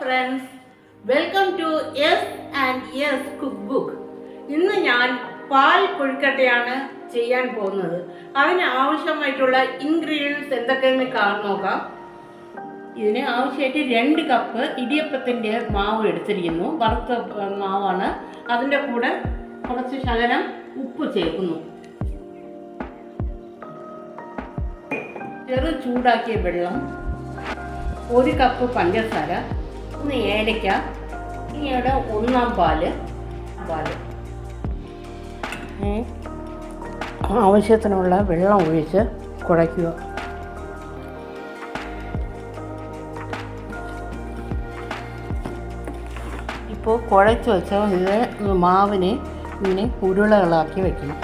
Friends, welcome to yes and yes cook book. ഇന്ന് ഞാൻ പാൽ കൊഴുക്കട്ടയാണ് ചെയ്യാൻ പോകുന്നത്. അതിന് ആവശ്യമായിട്ടുള്ള ഇൻഗ്രീഡിയൻസ് എന്തൊക്കെയെന്ന് നോക്കാം. ഇതിന് ആവശ്യമായിട്ട് 2 കപ്പ് ഇടിയപ്പത്തിൻ്റെ മാവ് എടുത്തിരിക്കുന്നു. വറുത്ത മാവാണ്. അതിൻ്റെ കൂടെ കുറച്ച് ശകലം ഉപ്പ് ചേർക്കുന്നു. ചെറു ചൂടാക്കിയ വെള്ളം, 1 കപ്പ് പഞ്ചസാര, 1 ഏലക്ക, ഇനിയുടെ 1 പാല്. ആവശ്യത്തിനുള്ള വെള്ളം ഒഴിച്ച് കുഴയ്ക്കുക. ഇപ്പോൾ കുഴച്ച് വെച്ച ഇത് മാവിനെ ഇങ്ങനെ ഉരുളകളാക്കി വയ്ക്കണം.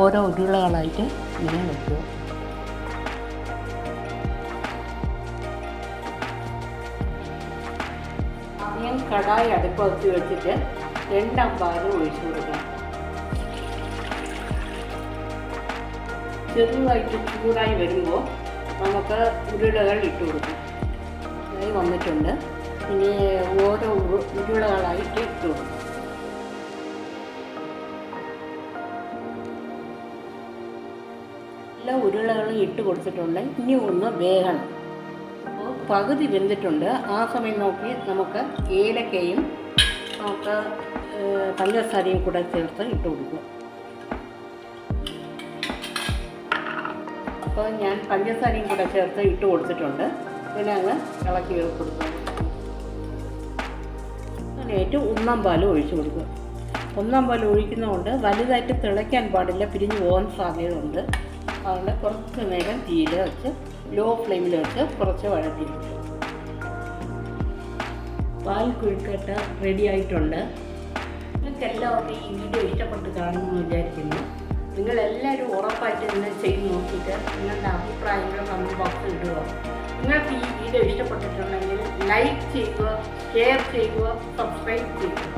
ഓരോ ഉരുളകളായിട്ട് ഇങ്ങനെ വയ്ക്കുക. ആദ്യം കടായി അടുപ്പത്ത് വെച്ചിട്ട് 2 പാൽ ഒഴിച്ചു കൊടുക്കണം. ചെറുതായിട്ട് ചൂടായി വരുമ്പോൾ നമുക്ക് ഉരുളകൾ ഇട്ട് കൊടുക്കാം. ഇതായി വന്നിട്ടുണ്ട്. ഇനി ഓരോ ഉരുളകളായിട്ട് ഇട്ട് കൊടുക്കും. എല്ലാ ഉരുളകളും ഇട്ട് കൊടുത്തിട്ടുണ്ട്. ഇനി ഒന്ന് വേകണം. അപ്പോൾ പകുതി വെന്തിട്ടുണ്ട്. ആ സമയം നോക്കി നമുക്ക് ഏലക്കയും നമുക്ക് പഞ്ചസാരയും കൂടെ ചേർത്ത് ഇട്ട് കൊടുക്കും. അപ്പോൾ ഞാൻ പഞ്ചസാരയും കൂടെ ചേർത്ത് ഇട്ട് കൊടുത്തിട്ടുണ്ട്. പിന്നെ അങ്ങ് ഇളക്കി കൊടുക്കും. അതിനായിട്ട് 1 പാൽ ഒഴിച്ചു കൊടുക്കുക. 1 പാൽ ഒഴിക്കുന്നതുകൊണ്ട് വലുതായിട്ട് തിളയ്ക്കാൻ പാടില്ല, പിരിഞ്ഞു പോകാൻ സാധ്യതയുണ്ട്. അതുകൊണ്ട് കുറച്ച് നേരം തീയിൽ വെച്ച് ലോ ഫ്ലെയിമിൽ വെച്ച് കുറച്ച് വഴറ്റിയിരിക്കും. പാൽ കൊഴുക്കട്ട റെഡി ആയിട്ടുണ്ട്. നിങ്ങൾക്ക് എല്ലാവർക്കും ഈ വീഡിയോ ഇഷ്ടപ്പെട്ട് കാണുമെന്ന് വിചാരിക്കുന്നു. നിങ്ങളെല്ലാവരും ഉറപ്പായിട്ട് ഇന്ന് ചെയ്ത് നോക്കിയിട്ട് നിങ്ങളുടെ അഭിപ്രായങ്ങൾ കമൻറ്റ് ബോക്സിൽ ഇടുക. നിങ്ങൾക്ക് ഈ വീഡിയോ ഇഷ്ടപ്പെട്ടിട്ടുണ്ടെങ്കിൽ ലൈക്ക് ചെയ്യുക, ഷെയർ ചെയ്യുക, സബ്സ്ക്രൈബ് ചെയ്യുക.